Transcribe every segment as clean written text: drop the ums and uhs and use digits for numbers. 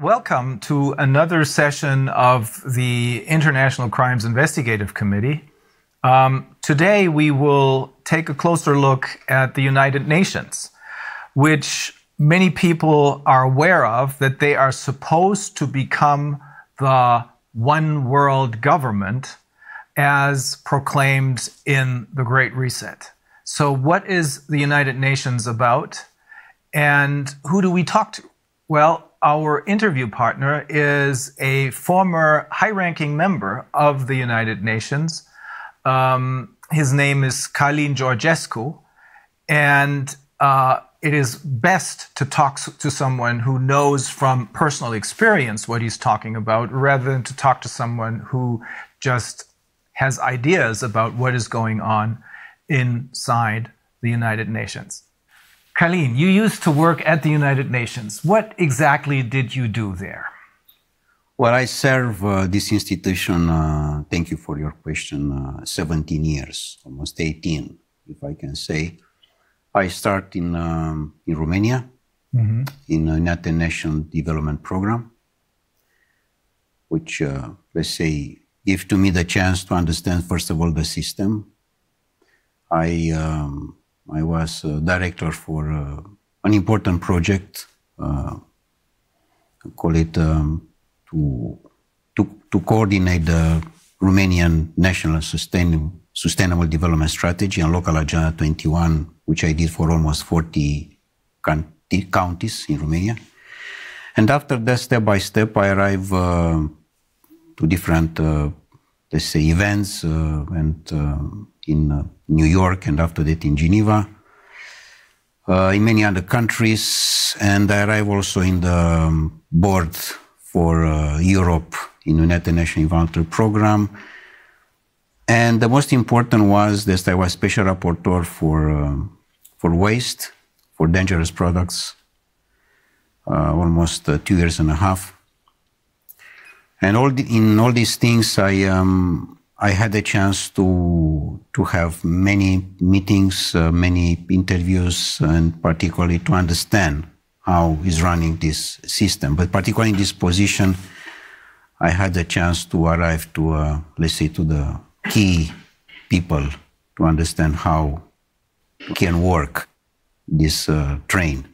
welcome to another session of the International Crimes Investigative Committee. Today we will take a closer look at the United Nations, which many people are aware of, that they are supposed to become the one world government as proclaimed in the Great Reset. So what is the United Nations about, and who do we talk to? Well, our interview partner is a former high-ranking member of the United Nations. His name is Calin Georgescu, and it is best to talk to someone who knows from personal experience what he's talking about, rather than to talk to someone who just has ideas about what is going on inside the United Nations. Calin, you used to work at the United Nations. What exactly did you do there? Well, I serve this institution, thank you for your question, 17 years, almost 18, if I can say. I start in Romania, in the United Nations Development Program, which, let's say, gave to me the chance to understand, first of all, the system. I was director for an important project, call it to coordinate the Romanian National Sustainable Development Strategy and Local Agenda 21, which I did for almost 40 counties in Romania. And after that, step by step, I arrived to different, let's say, events and in New York, and after that in Geneva, in many other countries, and I arrived also in the board for Europe in the United Nations Environmental Program. And the most important was that I was special rapporteur for waste, for dangerous products, almost 2 years and a half. And in all these things, I had a chance to have many meetings, many interviews, and particularly to understand how is running this system. But particularly in this position, I had a chance to arrive to, let's say, to the key people to understand how can work this train.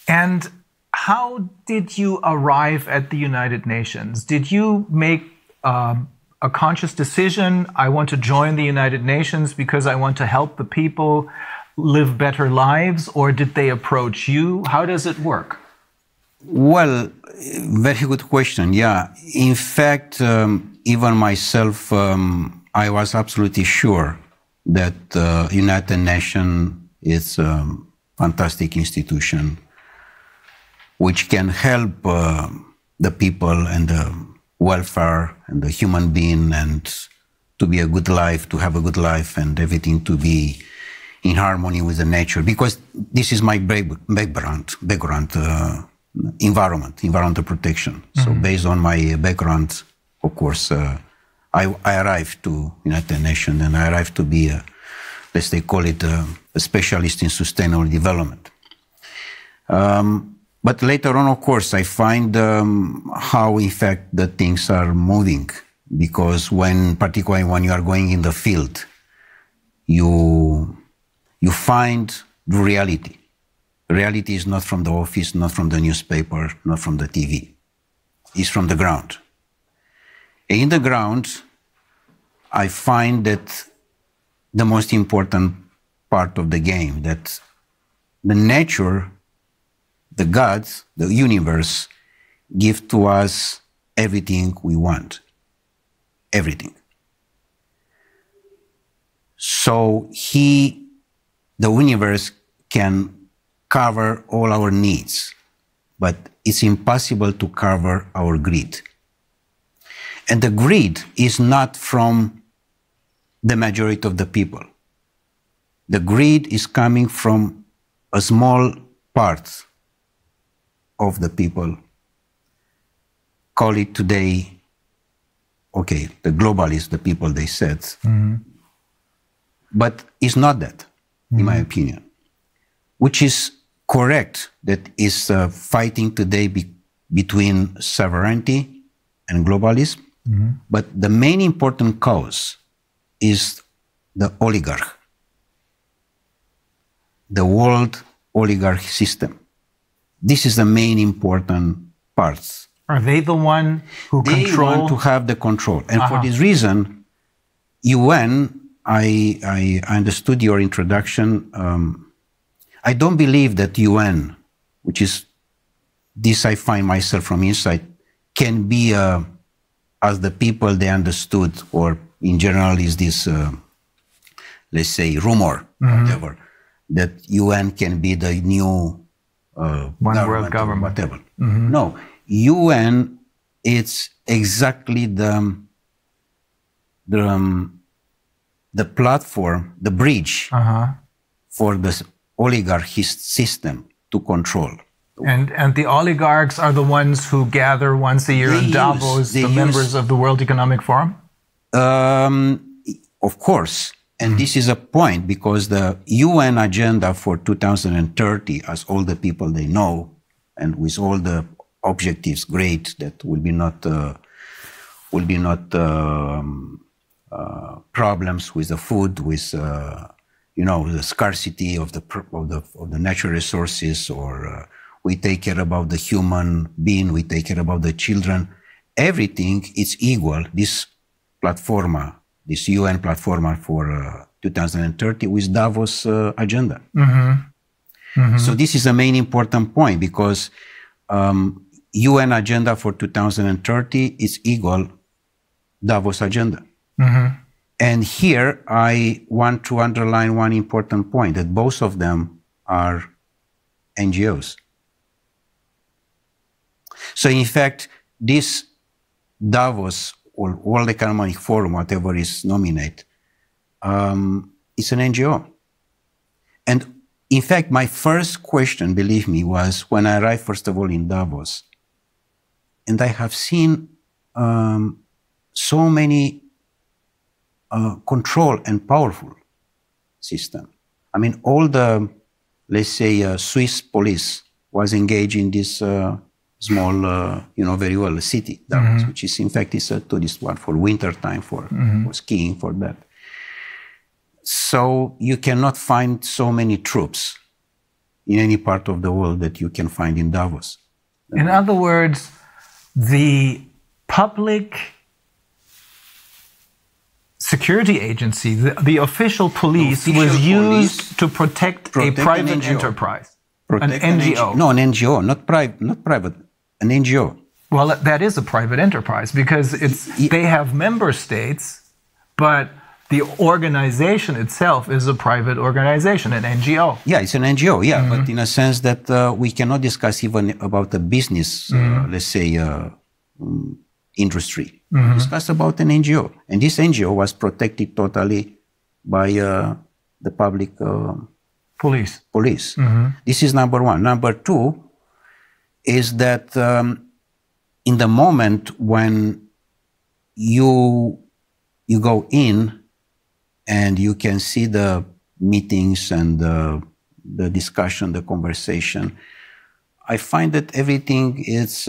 And how did you arrive at the United Nations? Did you make a conscious decision, I want to join the United Nations because I want to help the people live better lives, or did they approach you? How does it work? Well, very good question. Yeah, in fact, even myself, I was absolutely sure that United Nations is a fantastic institution which can help the people and the welfare and the human being, and to be a good life, to have a good life, and everything to be in harmony with the nature. Because this is my background, environmental protection. So based on my background, of course, I arrived to United Nations, and I arrived to be, let's say, call it a specialist in sustainable development. But later on, of course, I find how, in fact, the things are moving. Because particularly when you are going in the field, you find the reality. Reality is not from the office, not from the newspaper, not from the TV. It's from the ground. And in the ground, I find that the most important part of the game, that the nature, the gods, the universe, give to us everything we want. Everything. So the universe can cover all our needs, but it's impossible to cover our greed. And the greed is not from the majority of the people. The greed is coming from a small part of the people. Call it today, okay, the globalists, the people they said. But it's not that, in my opinion, which is correct, that is fighting today between sovereignty and globalism. But the main important cause is the oligarch, the world oligarch system. This is the main important part. Are they the one who They control? want to have the control. And for this reason, UN, I understood your introduction. I don't believe that UN, which is this I find myself from inside, can be as the people they understood, or in general is this, let's say, rumor, whatever, that UN can be the new One world government. whatever. No, UN, it's exactly the platform, the bridge for the oligarchist system to control. And the oligarchs are the ones who gather once a year in Davos, the members of the World Economic Forum? Of course. And this is a point, because the UN agenda for 2030, as all the people they know, and with all the objectives great, that will be not problems with the food, with the scarcity of the natural resources, or we take care about the human being, we take care about the children. Everything is equal. This platform, this UN platform for 2030 with Davos agenda. So this is a main important point, because UN agenda for 2030 is equal Davos agenda. And here I want to underline one important point, that both of them are NGOs. So in fact, this Davos or World Economic Forum, whatever is nominated, it's an NGO. And in fact, my first question, believe me, was when I arrived, first of all, in Davos, and I have seen so many control and powerful system. I mean, all the, let's say, Swiss police was engaged in this small, very well, city, Davos, which is, in fact, is a tourist one for winter time, for skiing, for that. So you cannot find so many troops in any part of the world that you can find in Davos. In other words, the public security agency, the official police, was used to protect a private enterprise, an NGO. No, an NGO, not private, an NGO. Well, that is a private enterprise, because they have member states, but the organization itself is a private organization, an NGO. Yeah, it's an NGO, yeah, but in a sense that we cannot discuss even about the business, let's say, industry. We discuss about an NGO. And this NGO was protected totally by the public police. This is number one. Number two is that in the moment when you go in and you can see the meetings and the discussion, the conversation, I find that everything is,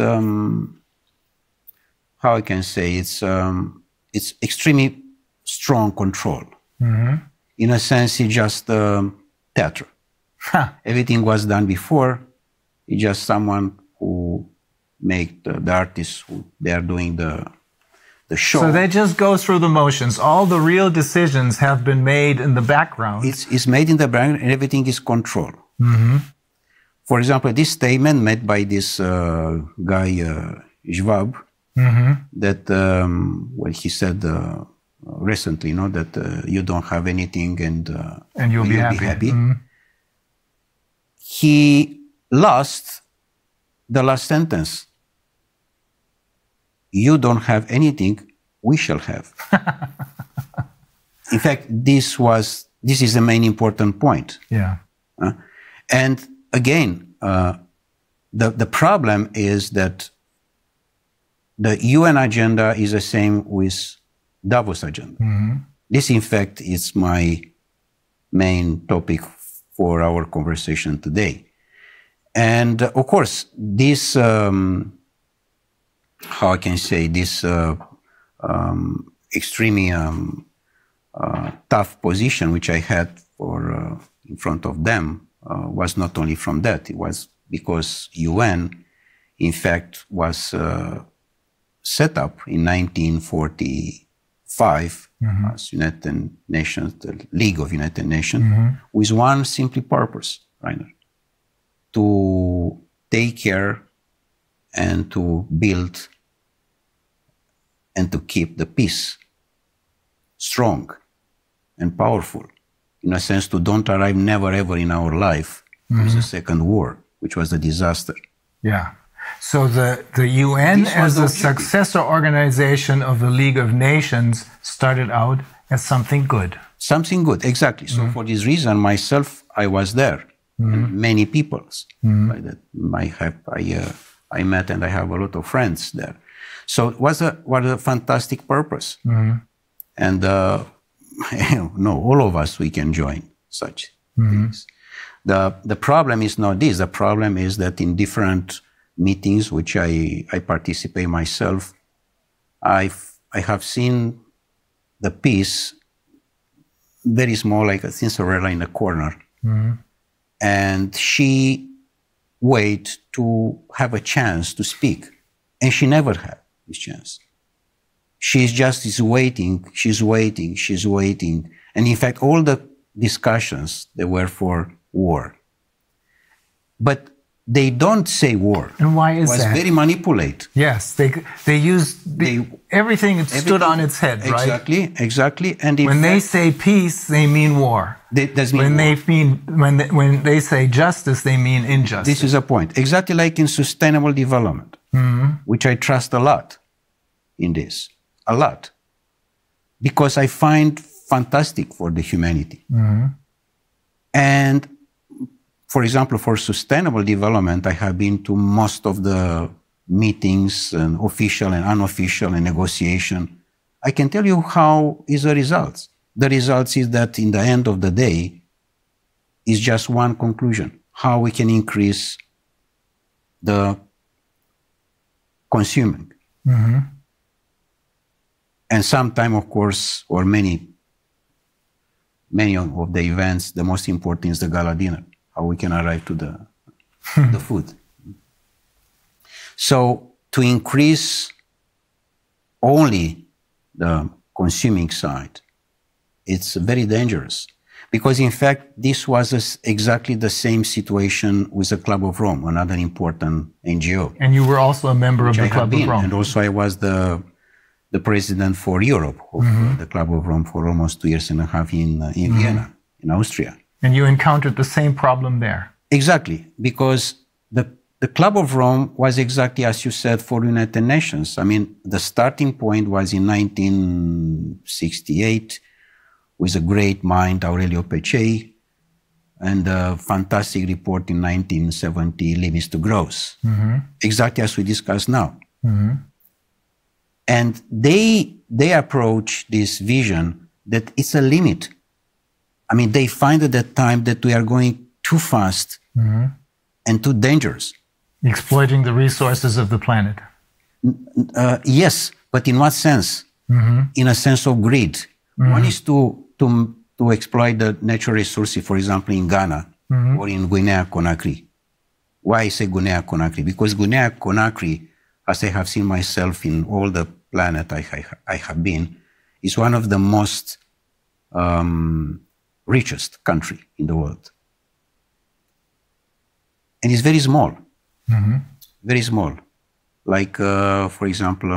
how I can say, it's extremely strong control. In a sense, it's just theater. Everything was done before. It's just someone who make the artists who they are doing the show. So they just go through the motions. All the real decisions have been made in the background. It's made in the background, and everything is controlled. For example, this statement made by this guy Schwab, that when he said recently, that you don't have anything and you'll be happy. He lost the last sentence. You don't have anything, we shall have. In fact, this is the main important point. Yeah. And again, the problem is that the UN agenda is the same with Davos agenda. This, in fact, is my main topic for our conversation today. And of course, this how I can say, this extremely tough position which I had for in front of them was not only from that. It was because UN, in fact, was set up in 1945 as United Nations, the League of United Nations, with one simple purpose, Rainer, to take care and to build and to keep the peace strong and powerful. In a sense, to don't arrive never ever in our life with the Second War, which was a disaster. Yeah. So the UN as a successor organization of the League of Nations started out as something good. Something good, exactly. So for this reason, myself, I was there. And many peoples that I met, and I have a lot of friends there. So it was a fantastic purpose. And no, all of us, we can join such things. The problem is not this. The problem is that in different meetings, which I participate myself, I have seen the peace very small, like a Cinderella in a corner. And she wait to have a chance to speak. And she never had this chance. She's just waiting, she's waiting, she's waiting. And in fact, all the discussions, they were for war. But they don't say war. And why is that? It was very manipulated. Yes, they used everything stood on its head, right? Exactly, exactly. And when they say peace, they mean war. When they say justice, they mean injustice. This is a point. Exactly like in sustainable development, which I trust a lot in this, a lot, because I find fantastic for the humanity. And for example, for sustainable development, I have been to most of the meetings, and official and unofficial, and negotiation. I can tell you how is the results. The results is that in the end of the day, is just one conclusion: how we can increase the consuming. And sometime, of course, or many of the events, the most important is the gala dinner. How we can arrive to the food. So to increase only the consuming side, it's very dangerous. Because in fact, this was exactly the same situation with the Club of Rome, another important NGO. And you were also a member of the Club of Rome. And also I was the president for Europe of the Club of Rome for almost 2.5 years in Vienna, in Austria. And you encountered the same problem there. Exactly, because the Club of Rome was exactly as you said for United Nations. I mean, the starting point was in 1968 with a great mind, Aurelio Pecei, and a fantastic report in 1970, Limits to Growth, exactly as we discussed now. And they approach this vision that it's a limit. I mean, they find at that time that we are going too fast and too dangerous. Exploiting the resources of the planet. Yes, but in what sense? In a sense of greed. One is to exploit the natural resources, for example, in Ghana or in Guinea-Conakry. Why I say Guinea-Conakry? Because Guinea-Conakry, as I have seen myself in all the planet I have been, is one of the most richest country in the world. And it's very small, very small. Like, for example,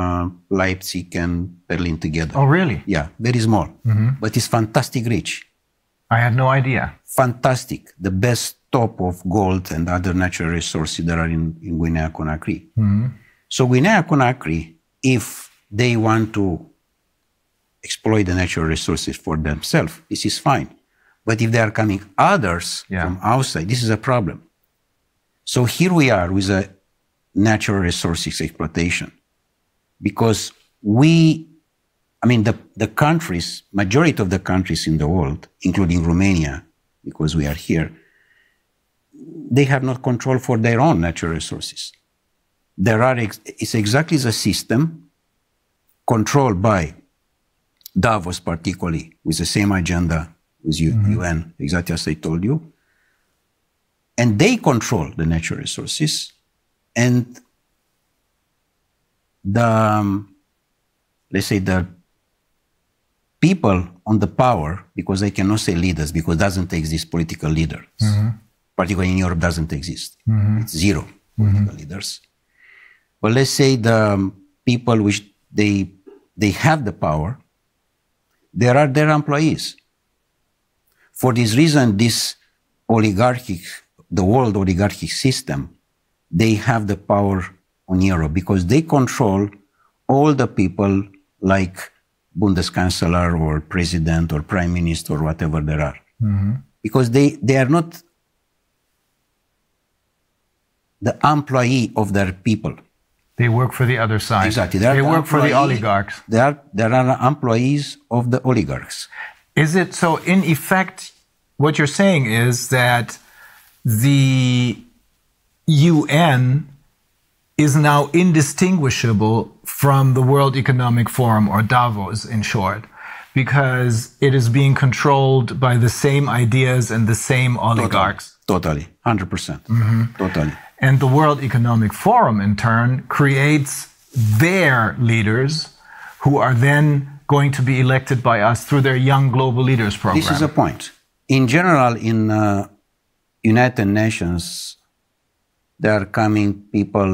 Leipzig and Berlin together. Oh, really? Yeah, very small, but it's fantastic rich. I had no idea. Fantastic, the best top of gold and other natural resources that are in Guinea-Conakry. So Guinea-Conakry, if they want to exploit the natural resources for themselves, this is fine. But if there are coming others from outside, this is a problem. So here we are with a natural resources exploitation. Because the countries, majority of the countries in the world, including Romania, because we are here, they have not control for their own natural resources. it's exactly the system controlled by Davos, particularly, with the same agenda with UN, exactly as I told you. And they control the natural resources. And let's say the people on the power, because I cannot say leaders, because it doesn't exist political leaders, particularly in Europe, doesn't exist. It's zero political leaders. But let's say the people which they have the power, there are their employees. For this reason, this oligarchic, the world oligarchic system, they have the power on Europe because they control all the people like Bundeskanzler or president or prime minister or whatever there are. Because they are not the employee of their people. They work for the other side. Exactly. They work for the oligarchs. They are employees of the oligarchs. Is it so? In effect, what you're saying is that the UN is now indistinguishable from the World Economic Forum, or Davos in short, because it is being controlled by the same ideas and the same oligarchs. Totally. 100%. Totally. And the World Economic Forum, in turn, creates their leaders who are then going to be elected by us through their Young Global Leaders program. This is a point. In general, in United Nations, there are coming people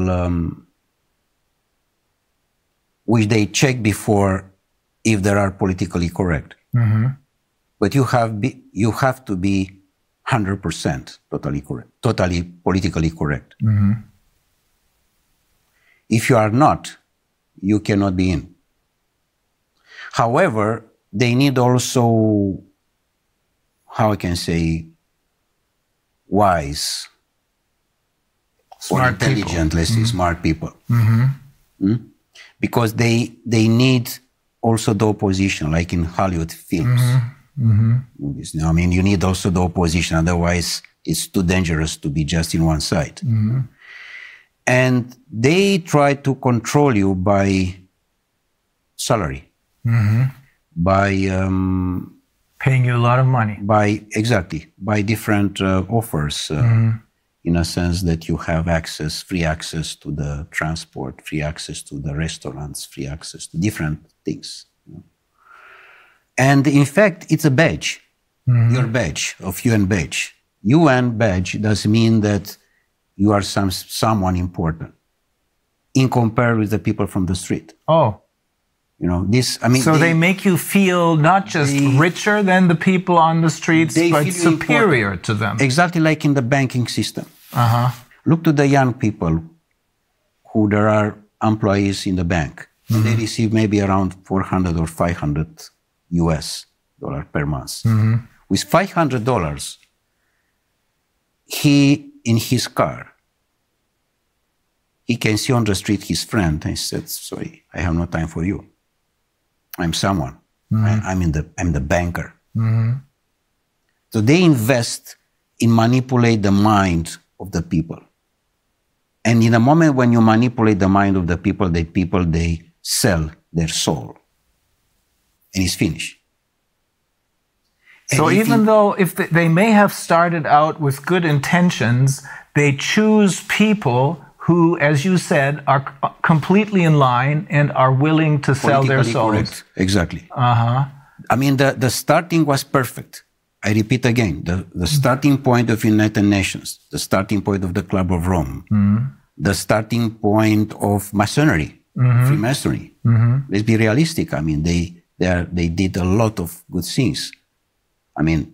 which they check before if they are politically correct. But you have to be 100% totally correct, totally politically correct. If you are not, you cannot be in. However, they need also, how I can say, wise, smart or intelligent, people. Let's say smart people. Because they need also the opposition, like in Hollywood films. Movies. I mean, you need also the opposition, otherwise it's too dangerous to be just in one side. And they try to control you by salary, by paying you a lot of money, by different offers, in a sense that you have free access to the transport, free access to the restaurants, free access to different things. And in fact, it's a badge, your badge, of UN badge. UN badge does mean that you are someone important in comparison with the people from the street. Oh. You know, this, I mean. So they make you feel not just richer than the people on the streets, but superior to them. Exactly like in the banking system. Look to the young people who there are employees in the bank. And they receive maybe around 400 or 500 US dollar per month. With $500, he, in his car, he can see on the street his friend and said, sorry, I have no time for you. I'm someone. I'm the banker. So they invest in manipulate the mind of the people. And in the moment when you manipulate the mind of the people, they sell their soul. And it's finished. So even though if they may have started out with good intentions, they choose people who, as you said, are completely in line and are willing to sell their souls. Correct. Exactly. I mean, the starting was perfect. I repeat again, the starting point of United Nations, the starting point of the Club of Rome, the starting point of Masonry, Freemasonry. Let's be realistic. I mean, they did a lot of good things. I mean,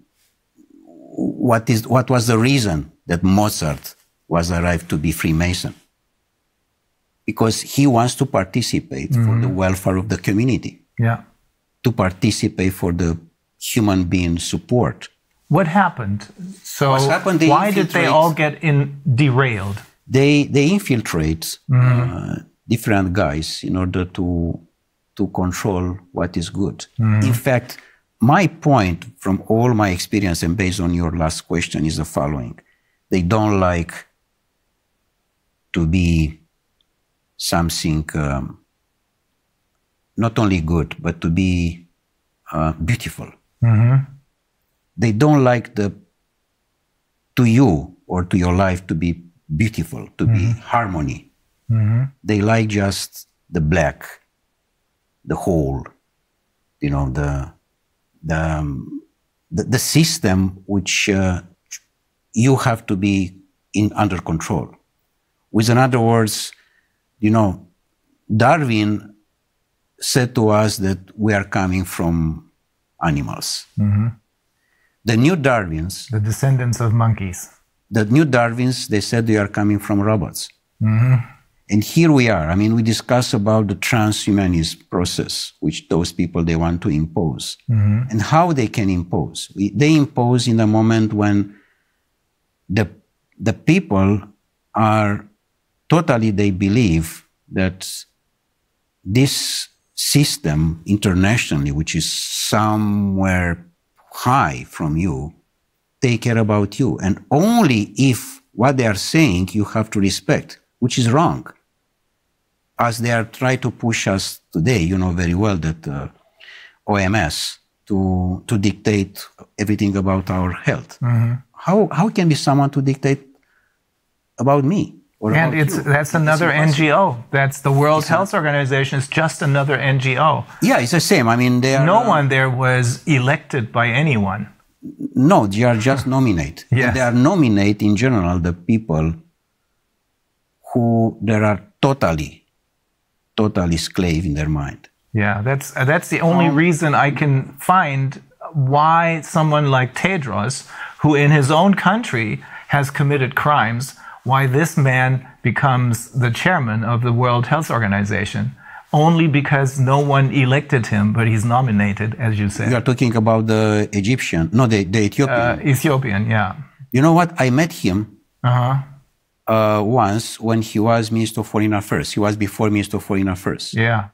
what was the reason that Mozart was arrived to be Freemason? Because he wants to participate for the welfare of the community. To participate for the human being support. What happened? So why did they all get derailed? They infiltrate different guys in order to control what is good. In fact, my point from all my experience and based on your last question is the following. They don't like to be something not only good, but to be beautiful. They don't like to you or to your life to be beautiful, to be harmony. They like just the black, the whole, you know, the system which you have to be under control. With other words, you know, Darwin said to us that we are coming from animals. The new Darwins, the descendants of monkeys. The new Darwins, they said they are coming from robots. And here we are. I mean, we discuss about the transhumanist process, which those people, they want to impose. And how they can impose. They impose in the moment when the people are totally, they believe that this system internationally, which is somewhere high from you, take care about you. And only if what they are saying you have to respect, which is wrong. As they are trying to push us today, you know very well that OMS to dictate everything about our health. How can be someone to dictate about me? And that's another NGO. That's the World Health Organization. It's just another NGO. Yeah, it's the same. I mean, they are, no one there was elected by anyone. No, they are just nominate. Yes. They are nominate in general the people who there are totally slave in their mind. Yeah, that's the only reason I can find why someone like Tedros, who in his own country has committed crimes, why this man becomes the chairman of the World Health Organization, only because no one elected him, but he's nominated, as you said. You are talking about the Egyptian, no, the Ethiopian. Ethiopian, yeah. You know what? I met him once when he was Minister of Foreign Affairs. He was before Minister of Foreign Affairs. Yeah.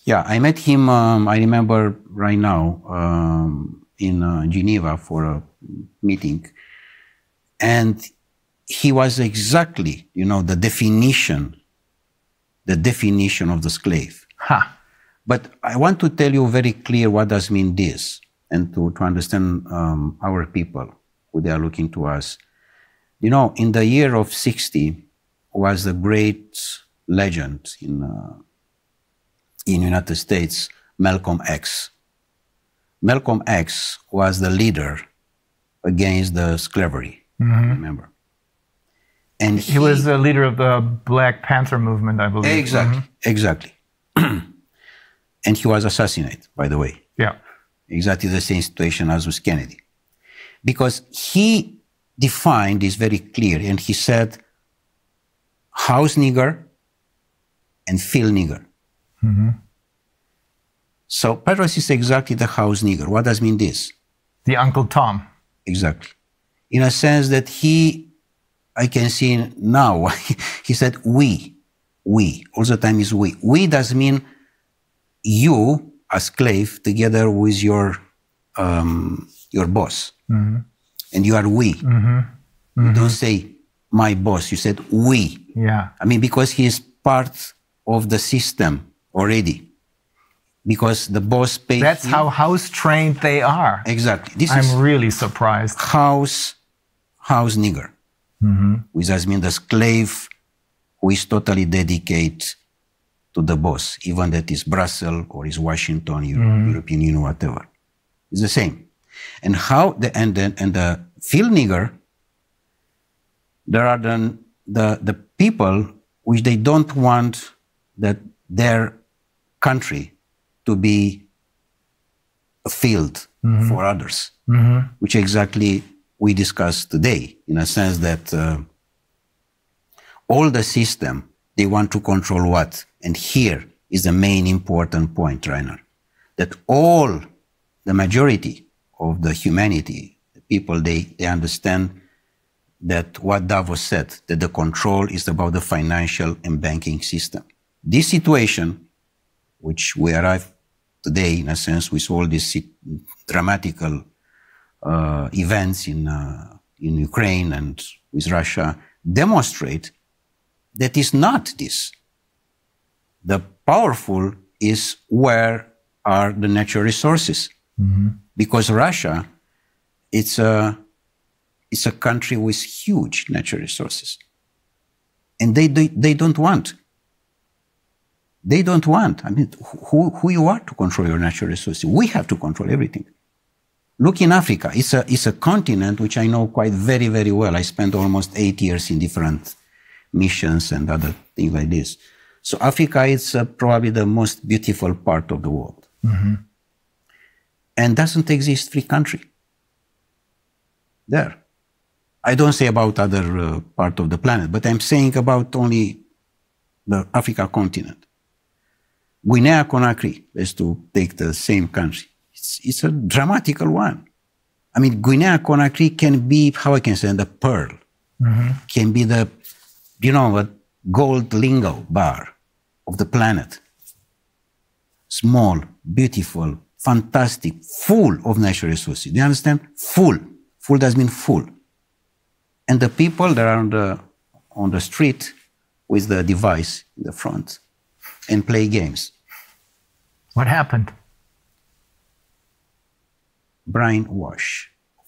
Yeah, I met him, I remember right now, in Geneva for a meeting. And he was exactly, you know, the definition of the slave. But I want to tell you very clear what does mean this, and to understand our people, who they are looking to us. You know, in the year of 60 was the great legend in United States, Malcolm X. Malcolm X was the leader against the slavery, remember? And he was the leader of the Black Panther movement, I believe. Exactly, exactly. And he was assassinated, by the way. Yeah. Exactly the same situation as with Kennedy. Because he defined this very clear, and he said, house nigger and field nigger. So Petros is exactly the house nigger. What does mean this? The Uncle Tom. Exactly. In a sense that I can see now, he said we, all the time is we. We does mean you, a slave, together with your boss. And you are we. You don't say my boss, you said we. Yeah. I mean, because he is part of the system already. Because the boss pays That's him. how house-trained they are. Exactly. I'm really surprised. House nigger. Which does mean the slave who is totally dedicated to the boss, even that is Brussels or is Washington, European Union, whatever. It's the same. And the field nigger, there are the people which they don't want that their country to be a field for others, which exactly we discussed today, in a sense that all the system, they want to control what? And here is the main important point, Rainer, that all the majority of the humanity, the people, they understand that what Davos said, that the control is about the financial and banking system. This situation, which we arrive today, in a sense, with all these dramatical events in Ukraine and with Russia, demonstrate that is not this. The powerful is where are the natural resources. Because Russia, it's a country with huge natural resources. And they don't want. They don't want. I mean, who you are to control your natural resources? We have to control everything. Look in Africa. It's a continent which I know quite very, very well. I spent almost 8 years in different missions and other things like this. So Africa is probably the most beautiful part of the world. And doesn't exist free country there. I don't say about other part of the planet, but I'm saying about only the Africa continent. Guinea-Conakry, is to take the same country. It's a dramatical one. I mean, Guinea-Conakry can be, how I can say, the pearl. Can be the, a gold lingo bar of the planet. Small, beautiful, fantastic, full of natural resources. Do you understand? Full. Full does mean full. And the people that are on the street with the device in the front and play games. What happened? Brainwash,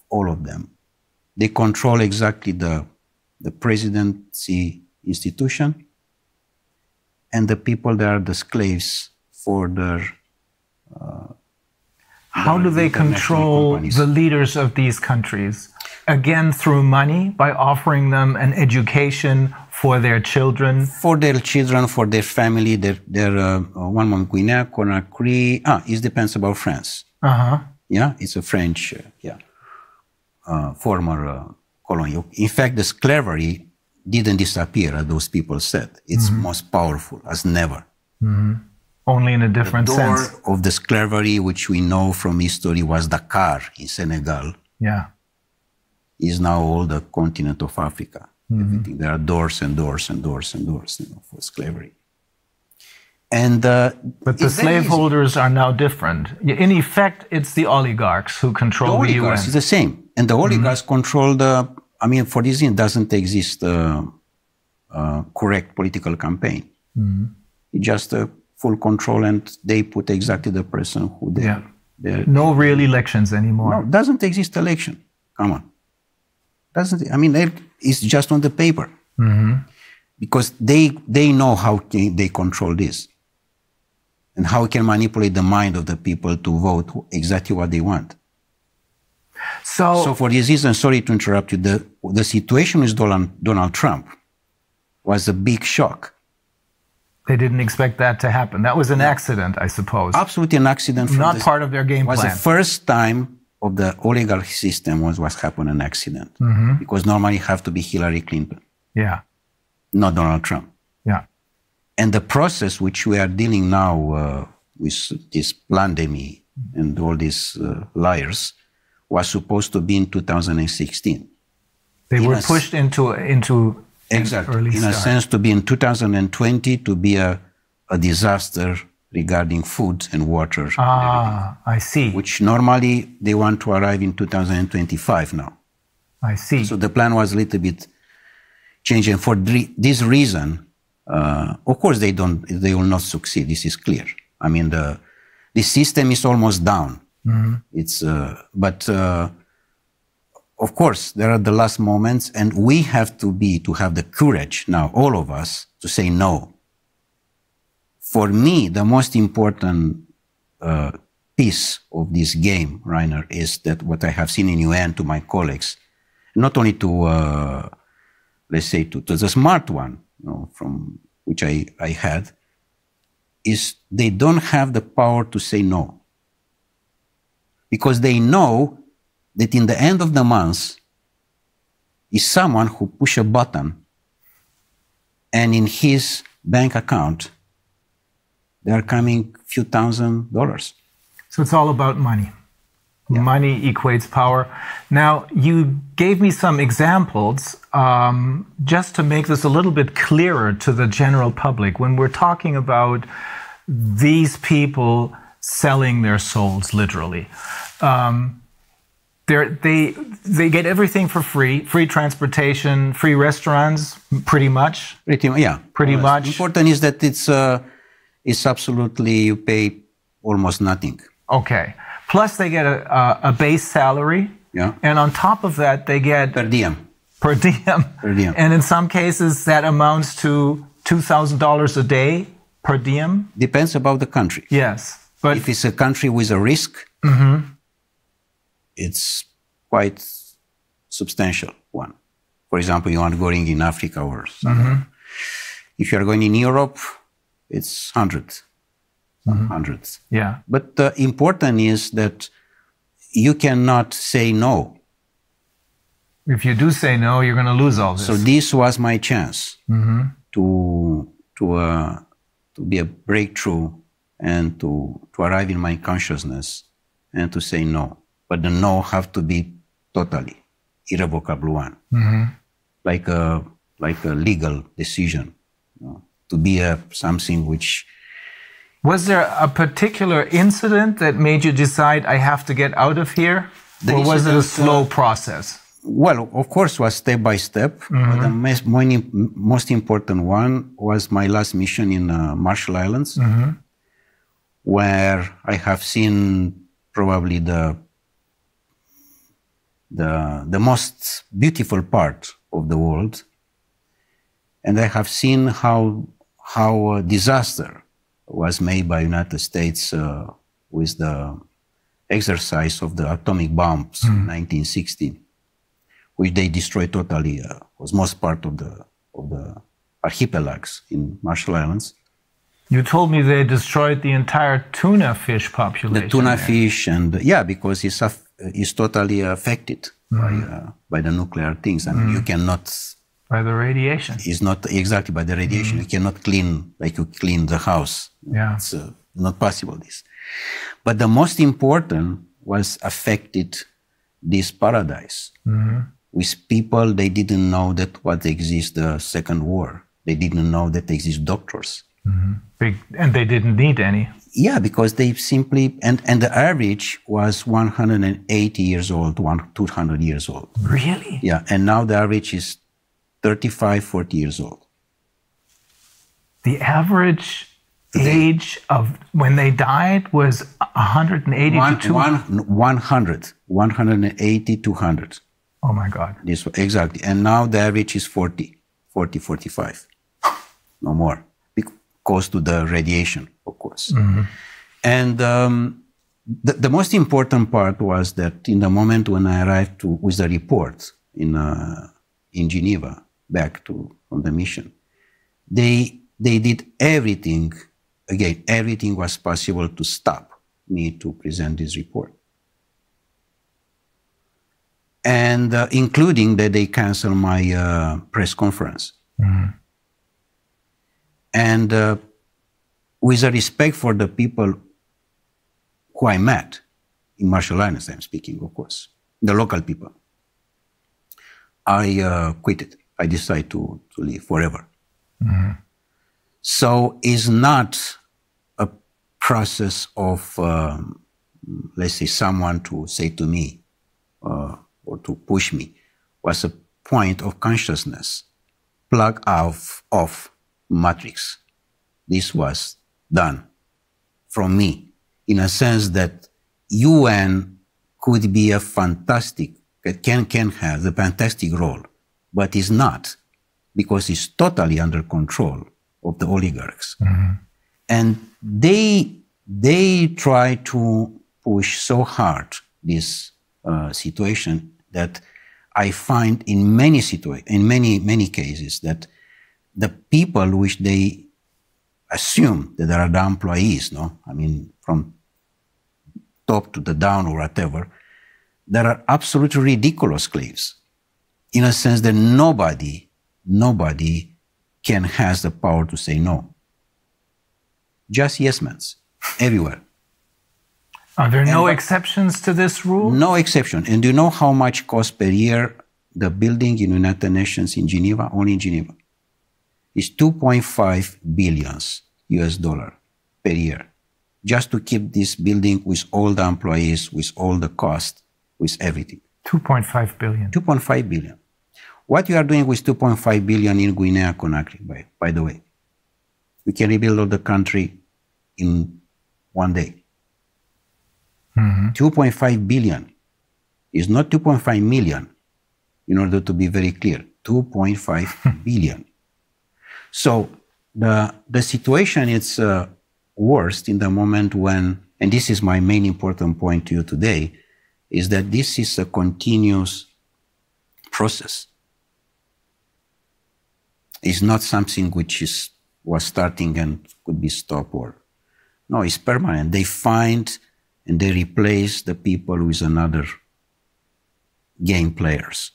all of them. They control exactly the presidency institution, and the people that are the slaves for their how do they control companies. The leaders of these countries? Again, through money, by offering them an education for their children? For their children, for their family, their one month Guinea-Conakry. It depends about France. Yeah, it's a French, former colony. In fact, the slavery didn't disappear, as those people said. It's most powerful as never. Only in a different sense. The door of the slavery, which we know from history, was Dakar in Senegal. Yeah. Is now all the continent of Africa. Everything. There are doors and doors and doors and doors, for slavery. And but the slaveholders are now different. In effect, it's the oligarchs who control the UN. The oligarchs is the same. And the oligarchs control the, for this reason, doesn't exist correct political campaign. It's just a full control, and they put exactly the person who they are. No real elections anymore. No, doesn't exist election. Come on. It's just on the paper. Because they know how they control this. And how it can manipulate the mind of the people to vote exactly what they want. So for this reason, sorry to interrupt you, the situation with Donald Trump was a big shock. They didn't expect that to happen. That was an accident, I suppose. Absolutely an accident. Not part of their game plan. It was the first time of the oligarch system was happened an accident. Because normally it have to be Hillary Clinton. Yeah. Not Donald Trump. Yeah. And the process which we are dealing now with this pandemic and all these liars was supposed to be in 2016. They were pushed into exactly early in start. a sense to be in 2020 to be a disaster regarding food and water. I see. Which normally they want to arrive in 2025 now. I see. So the plan was a little bit changed, and for this reason. Of course, they will not succeed. This is clear. The system is almost down. It's, but of course, there are the last moments, and we have to have the courage now, all of us, to say no. For me, the most important piece of this game, Rainer, is that what I have seen in UN to my colleagues, not only to, let's say, to the smart one, from which I had, is they don't have the power to say no. Because they know that in the end of the month is someone who push a button and in his bank account, there are coming few $1,000s. So it's all about money. Yeah. Money equates power. Now, you gave me some examples just to make this a little bit clearer to the general public. When we're talking about these people selling their souls, literally, they get everything for free transportation, free restaurants, pretty much. Pretty much. Important is that it's absolutely, you pay almost nothing. Okay. Plus they get a base salary. Yeah. And on top of that, they get per diem. Per diem. Per diem. And in some cases, that amounts to $2,000 a day per diem. Depends about the country. Yes. But if it's a country with a risk, it's quite substantial one. For example, you are going in Africa or somewhere. If you are going in Europe, it's hundreds. Hundreds. Yeah. But the important is that you cannot say no. If you do say no, you're going to lose all this. So this was my chance to be a breakthrough and to arrive in my consciousness and to say no. But the no have to be totally irrevocable one, like a legal decision, to be something which. Was there a particular incident that made you decide I have to get out of here, or was it a slow process? Well, of course, it was step by step. But the most important one was my last mission in Marshall Islands, where I have seen probably the most beautiful part of the world, and I have seen how a disaster was made by United States with the exercise of the atomic bombs in 1960, which they destroyed totally. Was most part of the archipelagos in Marshall Islands. You told me they destroyed the entire tuna fish population. The tuna fish, and because it's totally affected by the nuclear things. I mean, you cannot. By the radiation. It's not exactly by the radiation. You cannot clean like you clean the house. Yeah. It's not possible, this. But the most important was affected this paradise. With people, they didn't know that what exists, the Second War. They didn't know that exist doctors. And they didn't need any. Yeah, because they simply, and the average was 180 years old, 200 years old. Really? Yeah, and now the average is 35, 40 years old. The average age of when they died was 180 to 200? 180, 200. Oh my God. Exactly. And now the average is 40, 45. No more. Because to the radiation, of course. And the most important part was that in the moment when I arrived with the report in Geneva, back from the mission, they did everything. Again, everything was possible to stop me to present this report. And including that they canceled my press conference. And with a respect for the people who I met in Marshall Islands, I'm speaking, of course, the local people, I quit it. I decided to leave forever. So it's not a process of, let's say, someone to say to me or to push me. It was a point of consciousness, plug off matrix. This was done from me, in a sense that UN could be a fantastic, can have the fantastic role, but is not, because it's totally under control of the oligarchs. And they try to push so hard this situation that I find in many cases that the people which they assume that they are the employees, I mean, from top to the down or whatever, there are absolutely ridiculous slaves, in a sense that nobody can has the power to say no. Just yes men, everywhere. Are there no exceptions to this rule? No exception. And do you know how much costs per year the building in United Nations in Geneva, only in Geneva? It's $2.5 billion per year, just to keep this building with all the employees, with all the cost, with everything. 2.5 billion. 2.5 billion. What you are doing with 2.5 billion in Guinea-Conakry, by the way, we can rebuild all the country in one day. 2.5 billion is not 2.5 million, in order to be very clear, 2.5 billion. So the situation is worst in the moment when, and this is my main important point to you today, is that this is a continuous process. It's not something which was starting and could be stopped, or no, it's permanent. They find and they replace the people with another game players,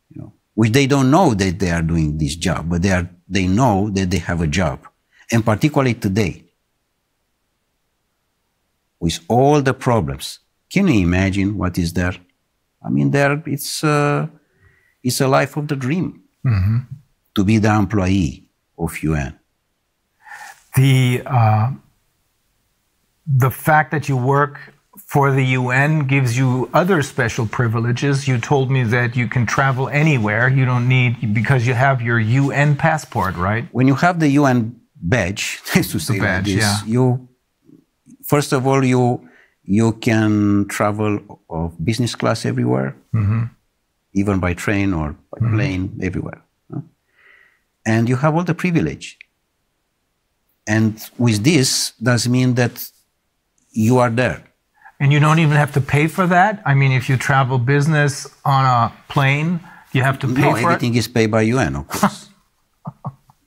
you know, which they don't know that they are doing this job, but they know that they have a job, and particularly today, with all the problems. Can you imagine what is there? I mean, it's a life of the dream to be the employee of UN. The fact that you work for the UN gives you other special privileges. You told me that you can travel anywhere. You don't need, because you have your UN passport, right? When you have the UN badge, to say like this, you, first of all, you can travel of business class everywhere, even by train or by plane, everywhere. And you have all the privilege. And with this, does mean that you are there. And you don't even have to pay for that? I mean, if you travel business on a plane, you have to pay for it? No, everything is paid by UN, of course.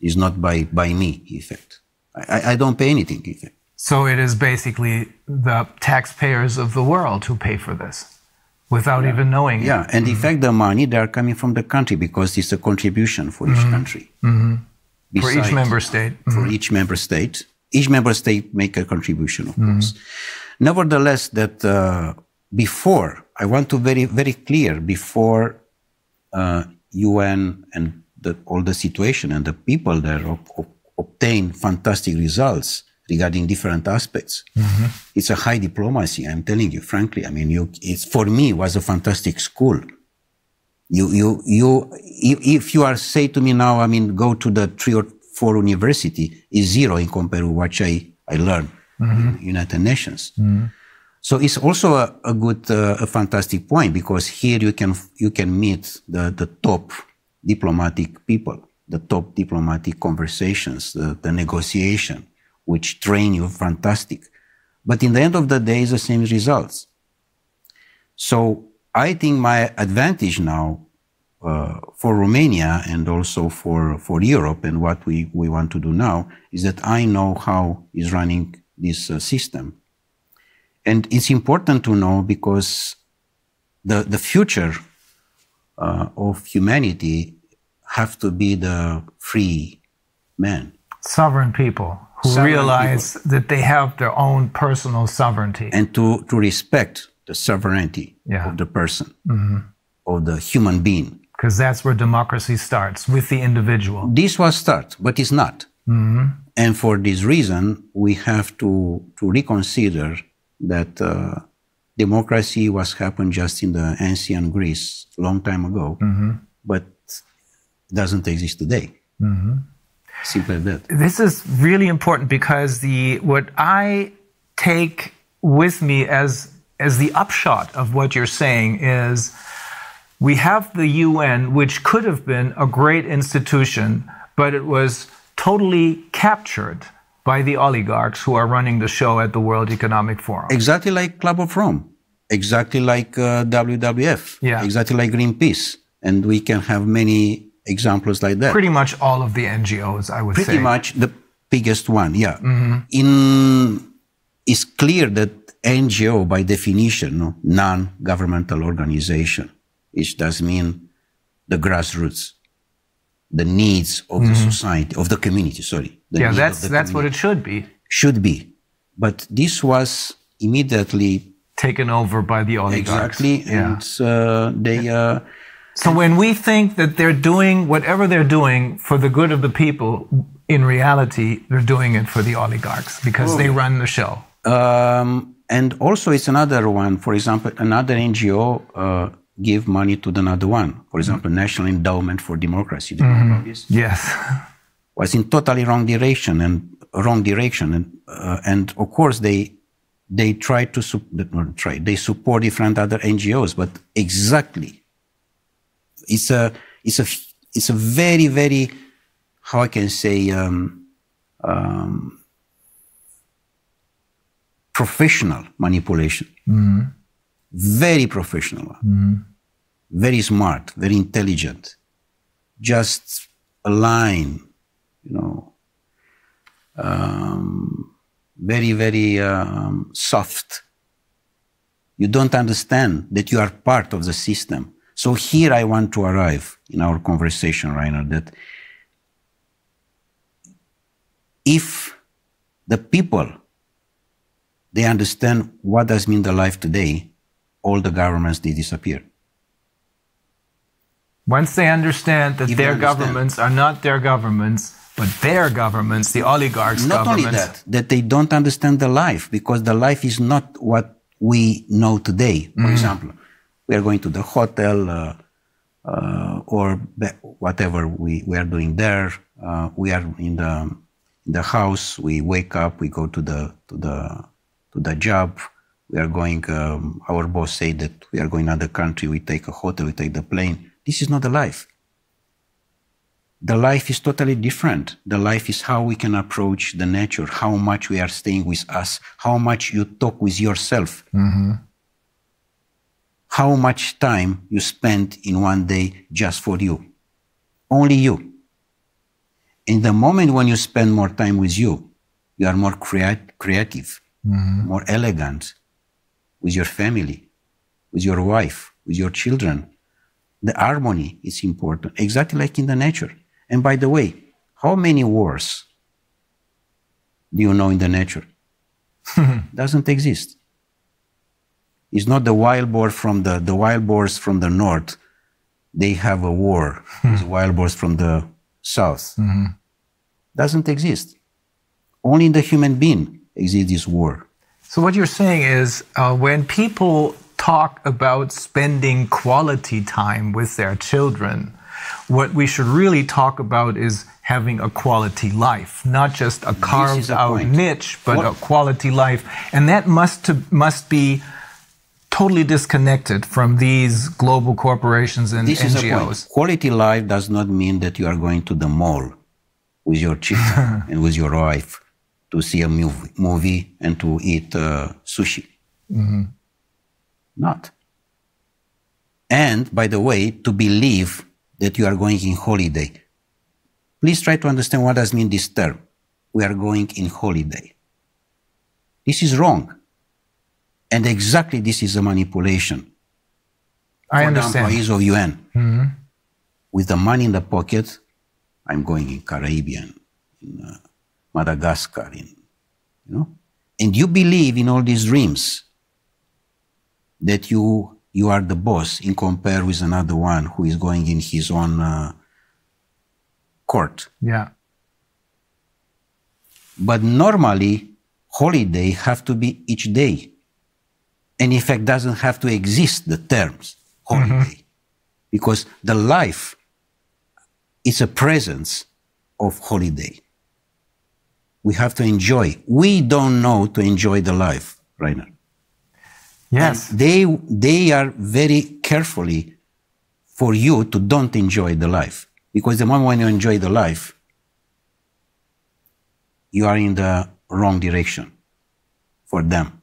It's not by me, in fact. I don't pay anything, in fact. So it is basically the taxpayers of the world who pay for this, without even knowing it. Yeah, and in fact, the money, they are coming from the country, because it's a contribution for each country. For each member state. For each member state. Each member state make a contribution, of course. Nevertheless, that before, I want to very, very clear, before UN and all the situation and the people there obtain fantastic results regarding different aspects. It's a high diplomacy, I'm telling you, frankly. I mean, it's, for me, was a fantastic school. If you are say to me now, I mean, go to the 3 or 4 university, is zero in comparison to what I learned in United Nations. So it's also a good, a fantastic point, because here you can meet the top diplomatic people, the top diplomatic conversations, the negotiation, which train you fantastic. But in the end of the day, it's the same results. So I think my advantage now for Romania and also for Europe, and what we want to do now, is that I know how is running this system. And it's important to know, because the future of humanity have to be the free men. Sovereign people who realize that they have their own personal sovereignty. And to respect the sovereignty of the person, of the human being. Because that's where democracy starts, with the individual. This was start, but it's not. And for this reason, we have to reconsider that democracy was happened just in the ancient Greece, long time ago, but doesn't exist today. Simple as that. This is really important, because what I take with me as the upshot of what you're saying is, we have the UN, which could have been a great institution, but it was totally captured by the oligarchs who are running the show at the World Economic Forum. Exactly like Club of Rome, exactly like WWF, exactly like Greenpeace. And we can have many examples like that. Pretty much all of the NGOs, I would say. Pretty much the biggest one, yeah. It's clear that NGO, by definition, non-governmental organization, which does mean the grassroots, the needs of the society, of the community, sorry. Yeah, that's what it should be. Should be. But this was immediately taken over by the oligarchs. Exactly. And so when we think that they're doing whatever they're doing for the good of the people, in reality, they're doing it for the oligarchs, because they run the show. And also it's another one, for example, another NGO give money to another one. For example, National Endowment for Democracy. Do you know about this? Yes. Was in totally wrong direction, and of course they try to they support different other NGOs, but exactly it's a very, very, how I can say, professional manipulation. Very professional, very smart, very intelligent. Just a line, very, very soft. You don't understand that you are part of the system. So here I want to arrive in our conversation, Rainer, that if the people, they understand what does mean the life today, all the governments, they disappear. Once they understand that their governments are not their governments, but their governments, the oligarchs' governments. Not only that they don't understand the life, because the life is not what we know today. For example, we are going to the hotel or whatever we are doing there. We are in the house. We wake up. We go to the job. We are going. Our boss say that we are going to another country. We take a hotel. We take the plane. This is not the life. The life is totally different. The life is how we can approach the nature, how much we are staying with us, how much you talk with yourself, how much time you spend in one day just for you, only you. In the moment when you spend more time with you, you are more creative, more elegant with your family, with your wife, with your children. The harmony is important, exactly like in the nature. And by the way, how many wars do you know in the nature? Doesn't exist. It's not the wild boar from the wild boars from the north. They have a war with wild boars from the south. Doesn't exist. Only in the human being exists this war. So what you're saying is when people talk about spending quality time with their children, what we should really talk about is having a quality life, not just a carved out niche, but a quality life. And that must be totally disconnected from these global corporations and this NGOs. Is a point. Quality life does not mean that you are going to the mall with your children and with your wife to see a movie and to eat sushi. Not. And, by the way, to believe that you are going in holiday. Please try to understand what does mean this term. We are going in holiday. This is wrong. And exactly this is a manipulation. I understand. For the employees of UN. With the money in the pocket, I'm going in Caribbean, in Madagascar, and you believe in all these dreams that you are the boss in compare with another one who is going in his own court. Yeah. But normally, holiday have to be each day. And in fact, doesn't have to exist, the terms holiday. Because the life is a presence of holiday. We have to enjoy. We don't know to enjoy the life, Rainer. Yes. And they are very carefully for you to don't enjoy the life. Because the moment when you enjoy the life, you are in the wrong direction for them.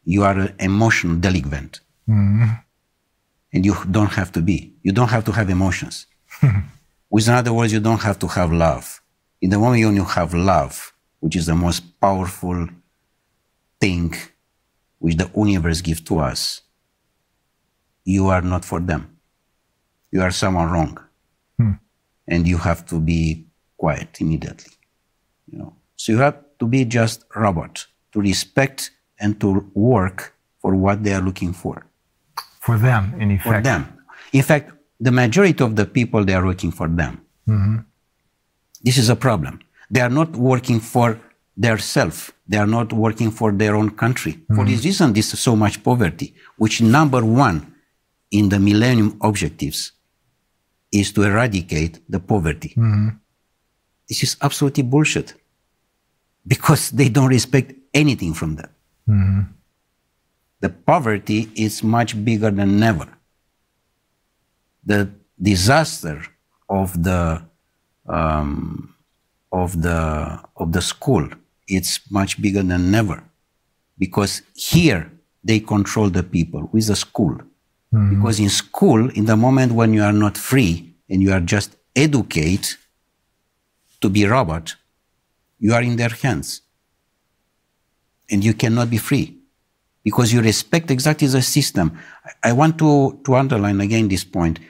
You are an emotional delinquent. And you don't have to be. You don't have to have emotions. With other words, you don't have to have love. In the moment when you have love, which is the most powerful thing which the universe gives to us, you are not for them. You are someone wrong. And you have to be quiet immediately. So you have to be just a robot, to respect and to work for what they are looking for. For them, in effect. For them. In fact, the majority of the people, they are working for them. This is a problem. They are not working for their self. They are not working for their own country. For this reason, this is so much poverty, which number one in the Millennium Objectives is to eradicate the poverty. This is absolutely bullshit because they don't respect anything from that. The poverty is much bigger than ever. The disaster of the school, it's much bigger than ever, because here they control the people with the school. Because in school, in the moment when you are not free and you are just educated to be robot, you are in their hands and you cannot be free because you respect exactly the system. I want to underline again this point.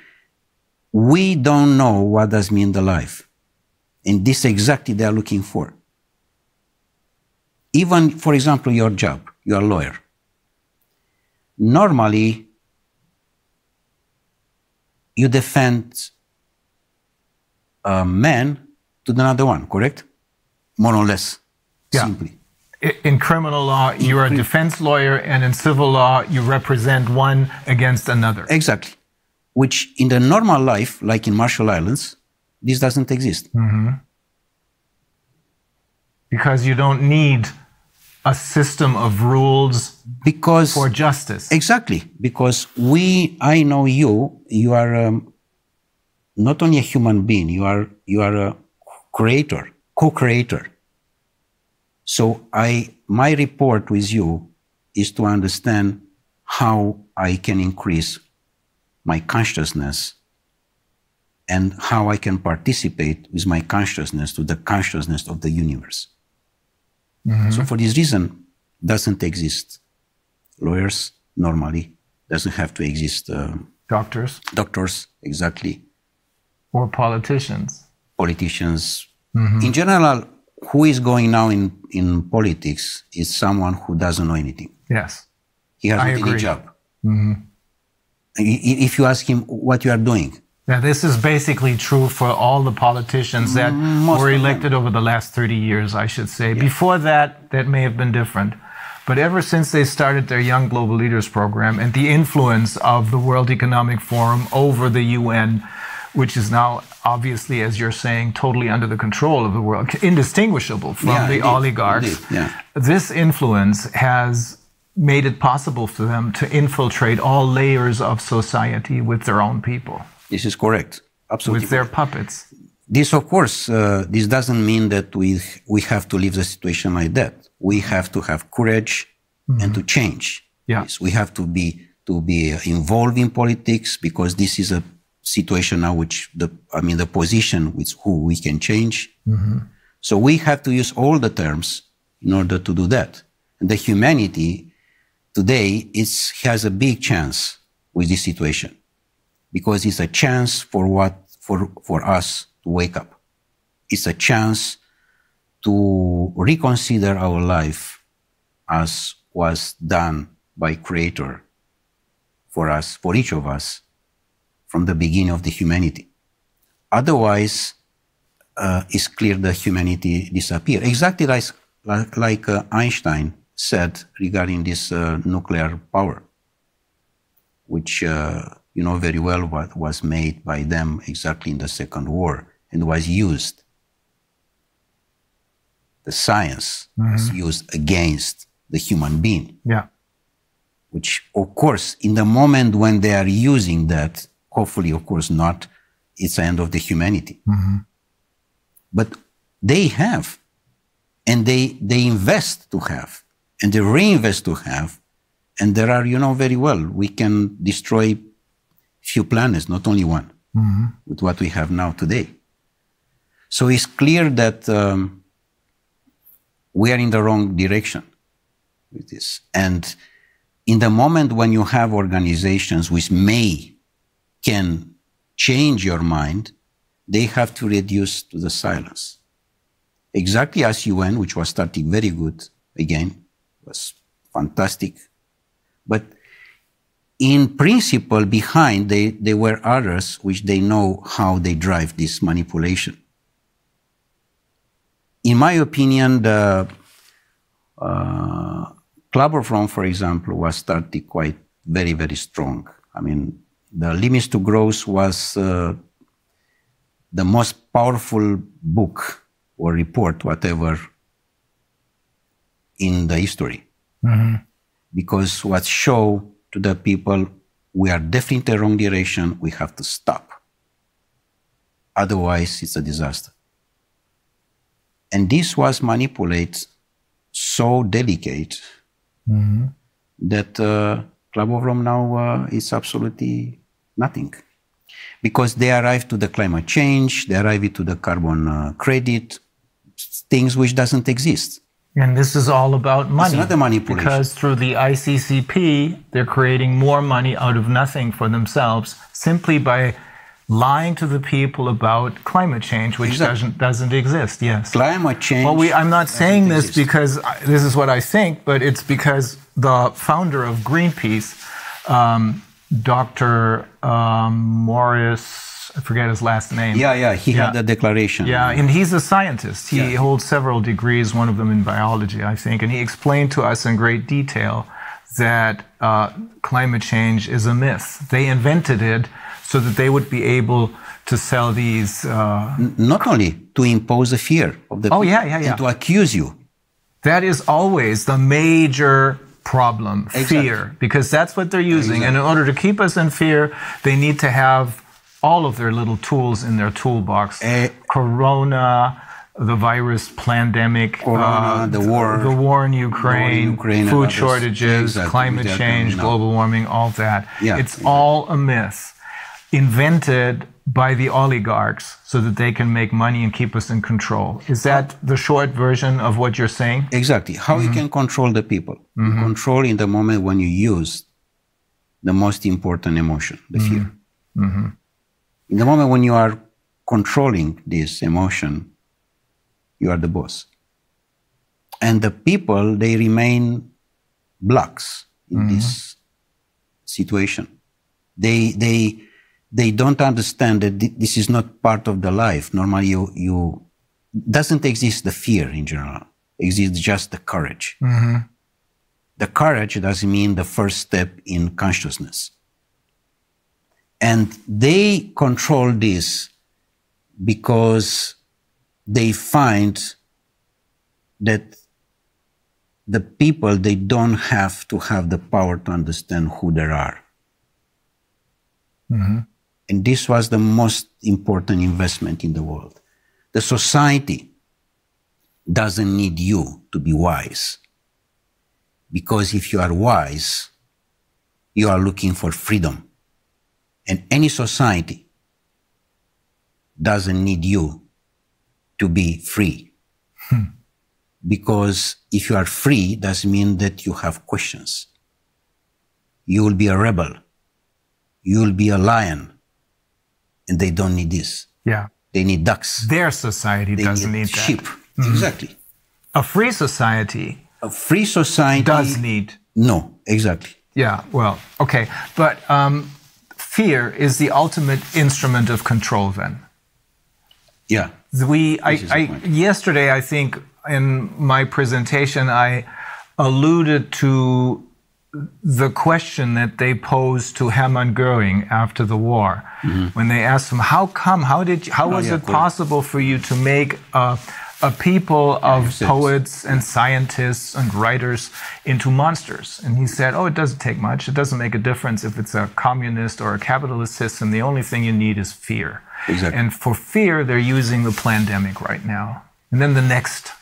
We don't know what does mean the life, and this exactly they are looking for. Even, for example, your job, you are a lawyer. Normally, you defend a man to another one, correct? More or less, simply. In criminal law, you're a defense lawyer, and in civil law, you represent one against another. Exactly. Which in the normal life, like in Marshall Islands, this doesn't exist. Because you don't need a system of rules for justice. Exactly. Because I know you are not only a human being, you are a creator, co-creator. So my report with you is to understand how I can increase my consciousness and how I can participate with my consciousness to the consciousness of the universe. So for this reason, doesn't exist lawyers normally, doesn't have to exist doctors, exactly. Or politicians. In general, who is going now in politics is someone who doesn't know anything. Yes. He has any job. If you ask him what you are doing. Yeah, this is basically true for all the politicians that were elected over the last 30 years, I should say. Yeah. Before that, that may have been different. But ever since they started their Young Global Leaders program and the influence of the World Economic Forum over the UN, which is now obviously, as you're saying, totally under the control of the world, indistinguishable from the oligarchs, this influence has made it possible for them to infiltrate all layers of society with their own people. This is correct. Absolutely. With their puppets. This, of course, this doesn't mean that we have to leave the situation like that. We have to have courage and to change. Yes, we have to be involved in politics because this is a situation now which the position with who we can change. So we have to use all the terms in order to do that. And the humanity today has a big chance with this situation. Because it's a chance for us to wake up. It's a chance to reconsider our life as was done by Creator for us, for each of us, from the beginning of the humanity. Otherwise, it's clear that humanity disappears. Exactly like Einstein said regarding this nuclear power, which you know very well what was made by them exactly in the Second War and was used. The science was used against the human being. Yeah. Which, of course, in the moment when they are using that, hopefully, of course, not, it's the end of the humanity. But they have, and they invest to have, and they reinvest to have, and there are, you know very well, we can destroy few planets, not only one, with what we have now today. So it's clear that we are in the wrong direction with this. And in the moment when you have organizations which can change your mind, they have to reduce to the silence. Exactly as UN, which was starting very good, again, was fantastic. But in principle, behind, there were others which they know how they drive this manipulation. In my opinion, Club of Rome, for example, was started quite very, very strong. I mean, the Limits to Growth was the most powerful book or report, whatever, in the history. Because what show to the people, we are definitely in the wrong direction, we have to stop. Otherwise, it's a disaster. And this was manipulated so delicate that Club of Rome now is absolutely nothing. Because they arrived to the climate change, they arrived to the carbon credit, things which doesn't exist. And this is all about money. It's not a manipulation. Because through the ICCP, they're creating more money out of nothing for themselves simply by lying to the people about climate change, which doesn't exist. Yes. Climate change. Well, I'm not saying this because this is what I think, but it's because the founder of Greenpeace, Dr. Morris, I forget his last name. He had the declaration. Yeah, and he's a scientist. He holds several degrees, one of them in biology, I think, and he explained to us in great detail that climate change is a myth. They invented it so that they would be able to sell these... Not only to impose a fear of the people and to accuse you. That is always the major problem, fear, because that's what they're using. And in order to keep us in fear, they need to have all of their little tools in their toolbox. Corona, the virus pandemic, the war in Ukraine, food shortages, climate change, global warming, all that. It's all a myth invented by the oligarchs so that they can make money and keep us in control. Is that the short version of what you're saying? Exactly. How you can control the people. You control in the moment when you use the most important emotion, the fear. In the moment when you are controlling this emotion, you are the boss. And the people, they remain blocks in this situation. They don't understand that this is not part of the life. Normally, doesn't exist the fear in general. Exists just the courage. The courage doesn't mean the first step in consciousness. And they control this because they find that the people, they don't have to have the power to understand who they are. And this was the most important investment in the world. The society doesn't need you to be wise. Because if you are wise, you are looking for freedom. And any society doesn't need you to be free. Because if you are free, that means that you have questions. You will be a rebel. You will be a lion. And they don't need this. They need ducks. Their society doesn't need that. Sheep. Exactly. A free society. A free society does need. No, exactly. Yeah, well, okay. But fear is the ultimate instrument of control then. Yeah. Yesterday, I think, in my presentation, I alluded to the question that they posed to Hermann Göring after the war, when they asked him, how was it possible for you to make a people of poets and scientists and writers into monsters? And he said, it doesn't take much. It doesn't make a difference if it's a communist or a capitalist system. The only thing you need is fear. And for fear, they're using the pandemic right now. And then the next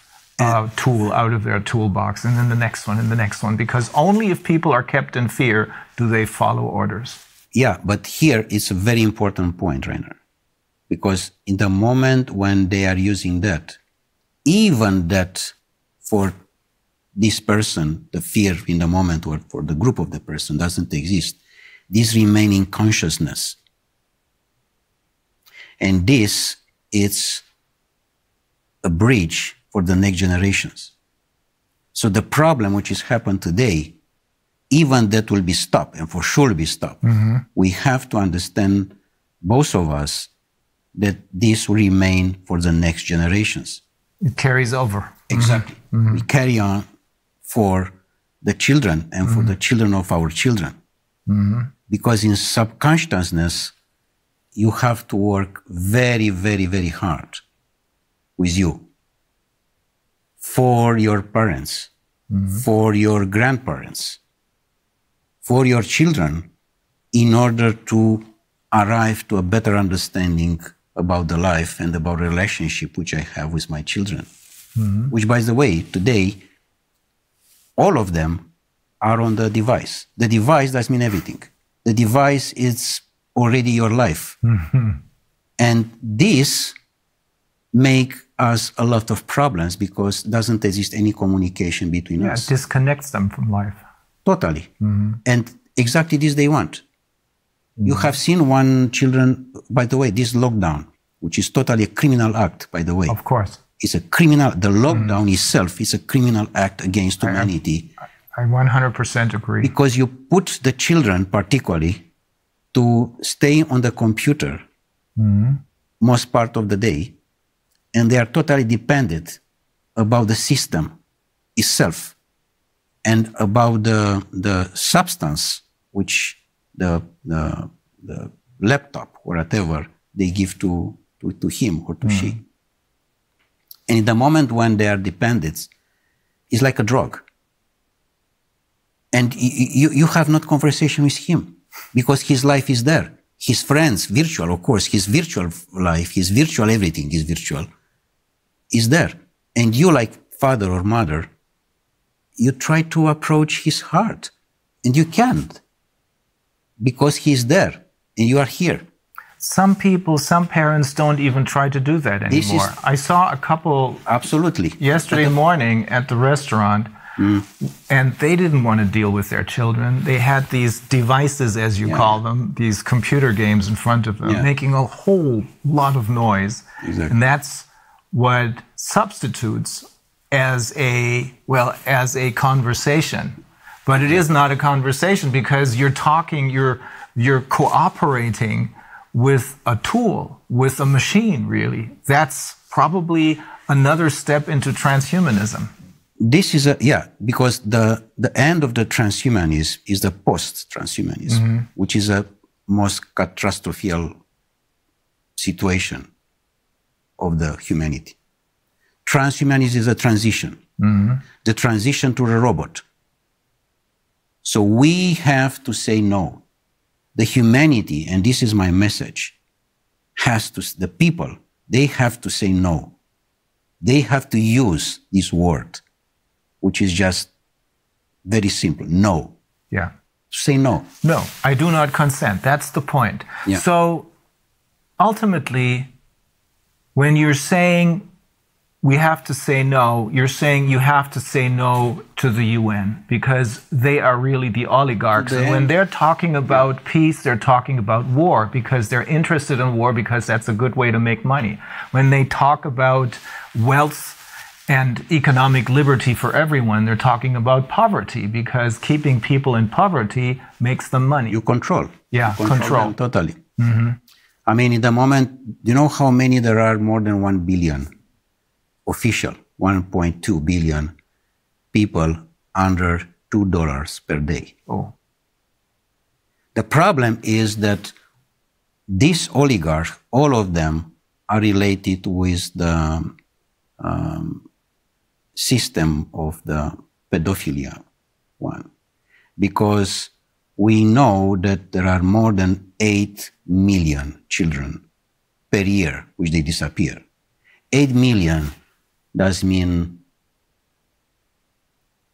tool out of their toolbox, and then the next one, and the next one, because only if people are kept in fear do they follow orders. Yeah, but here it's a very important point, Rainer, because in the moment when they are using that, even that for this person, the fear in the moment or for the group of the person doesn't exist, this remaining consciousness. And this is a bridge for the next generations. So the problem which has happened today, even that will be stopped, and for sure will be stopped. We have to understand, both of us, that this will remain for the next generations. It carries over. Exactly. We carry on, for the children and for the children of our children. Because in subconsciousness, you have to work very, very, very hard with you for your parents, for your grandparents, for your children, in order to arrive to a better understanding about the life and about the relationship which I have with my children. Which, by the way, today, all of them are on the device. The device does mean everything. The device is already your life. And this make us a lot of problems because doesn't exist any communication between us. It disconnects them from life. Totally. And exactly this they want. You have seen one children, by the way, this lockdown, which is totally a criminal act, by the way. Of course. It's a criminal, the lockdown itself is a criminal act against humanity. I 100% agree. Because you put the children, particularly, to stay on the computer most part of the day, and they are totally dependent about the system itself and about the substance which the laptop or whatever they give to him or to she. And in the moment when they are dependent, it's like a drug. And you have not conversation with him because his life is there. His friends, virtual, of course, his virtual life, his virtual everything is virtual, is there. And you, like father or mother, you try to approach his heart and you can't because he's there and you are here. Some people, some parents don't even try to do that anymore. I saw a couple absolutely yesterday morning at the restaurant, and they didn't want to deal with their children. They had these devices, as you call them, these computer games in front of them, making a whole lot of noise. Exactly. And that's what substitutes as a conversation. But it is not a conversation because you're talking, you're cooperating with a tool, with a machine, really. That's probably another step into transhumanism. This is because the end of the transhumanism is the post-transhumanism, which is a most catastrophic situation of the humanity. Transhumanism is a transition, the transition to a robot. So we have to say no. The humanity, and this is my message, the people, they have to say no. They have to use this word, which is just very simple, no. Yeah. Say no. No, I do not consent. That's the point. Yeah. So ultimately, when you're saying we have to say no, you're saying you have to say no to the UN because they are really the oligarchs. And when they're talking about peace, they're talking about war because they're interested in war because that's a good way to make money. When they talk about wealth and economic liberty for everyone, they're talking about poverty because keeping people in poverty makes them money. You control. Yeah, you control. Them totally. I mean, in the moment, you know how many there are? More than 1 billion official, 1.2 billion people under $2 per day. Oh. The problem is that these oligarchs, all of them are related with the system of the pedophilia one. Because we know that there are more than 8 million children per year which they disappear. 8 million does mean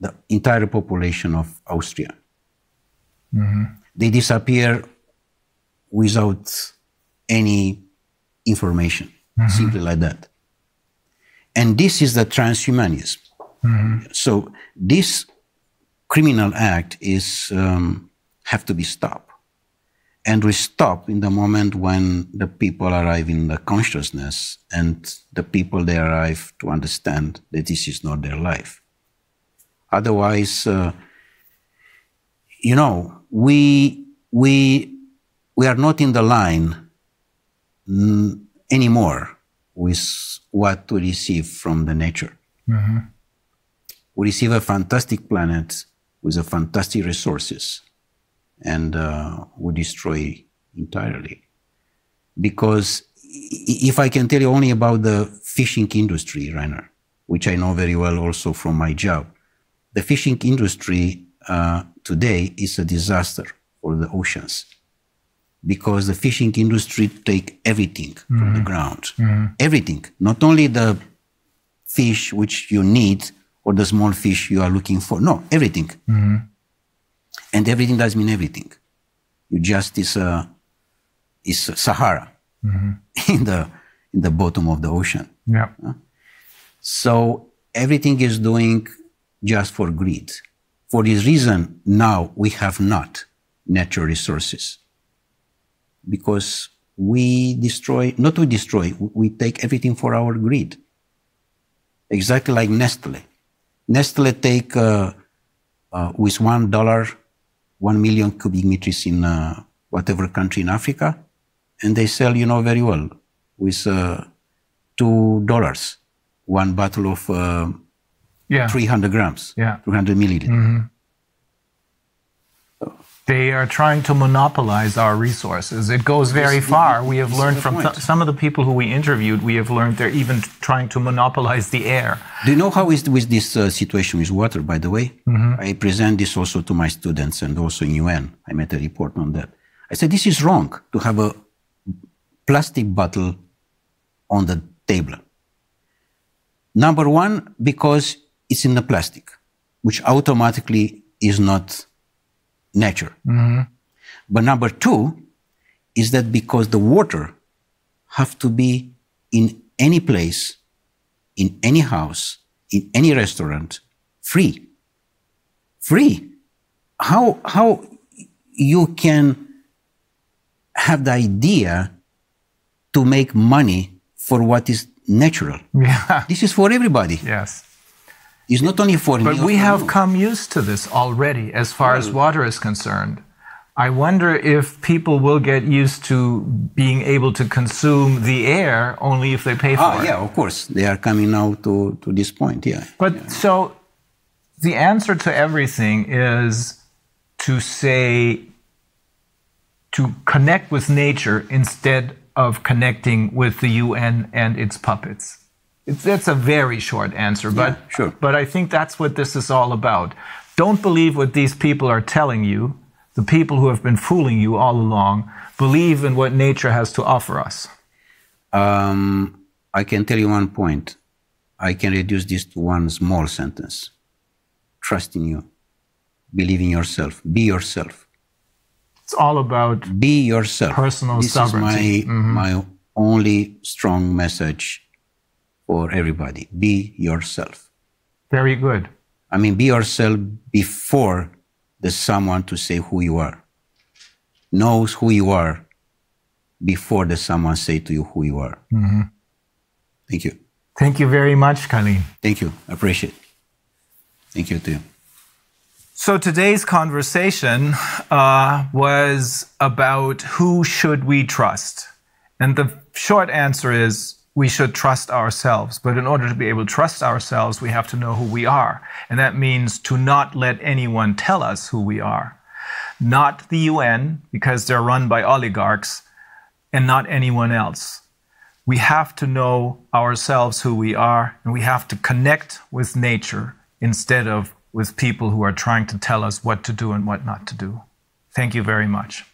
the entire population of Austria. They disappear without any information, simply like that. And this is the transhumanism. So this criminal act is have to be stopped. And we stop in the moment when the people arrive in the consciousness and the people they arrive to understand that this is not their life. Otherwise, you know, we are not in the line anymore with what to receive from the nature. We receive a fantastic planet with a fantastic resources, and we destroy entirely. Because if I can tell you only about the fishing industry, Rainer, which I know very well also from my job, the fishing industry today is a disaster for the oceans, because the fishing industry take everything from the ground, everything, not only the fish which you need or the small fish you are looking for, no, everything. And everything does mean everything. You just is Sahara in the bottom of the ocean. Yeah. So everything is doing just for greed. For this reason, now we have not natural resources, because we destroy, not we destroy, we take everything for our greed. Exactly like Nestle. Nestle take with $1, 1 million cubic meters in whatever country in Africa, and they sell, you know very well, with $2, one bottle of 300 grams, 300 milliliters. They are trying to monopolize our resources. It goes very far. We have learned from some of the people who we interviewed, we have learned they're even trying to monopolize the air. Do you know how is with this situation with water, by the way? I present this also to my students and also in UN. I made a report on that. I said, this is wrong to have a plastic bottle on the table. Number one, because it's in the plastic, which automatically is not nature. But number two is that because the water have to be in any place, in any house, in any restaurant, free. Free. How you can have the idea to make money for what is natural? Yeah. This is for everybody. Yes. It's not only for me. But we have come used to this already as far as water is concerned. I wonder if people will get used to being able to consume the air only if they pay for it. Yeah, of course. They are coming now to this point, yeah. But so the answer to everything is to say, to connect with nature instead of connecting with the UN and its puppets. That's a very short answer, but, but I think that's what this is all about. Don't believe what these people are telling you. The people who have been fooling you all along, believe in what nature has to offer us. I can tell you one point. I can reduce this to one small sentence. Trust in you. Believe in yourself. Be yourself. It's all about be yourself. Personal sovereignty. This is my only strong message for everybody. Be yourself. Very good. I mean, be yourself before there's someone to say who you are. Knows who you are before there's someone say to you who you are. Thank you. Thank you very much, Calin. Thank you. I appreciate it. Thank you too. So today's conversation was about who should we trust? And the short answer is we should trust ourselves. But in order to be able to trust ourselves, we have to know who we are. And that means to not let anyone tell us who we are. Not the UN, because they're run by oligarchs, and not anyone else. We have to know ourselves who we are, and we have to connect with nature instead of with people who are trying to tell us what to do and what not to do. Thank you very much.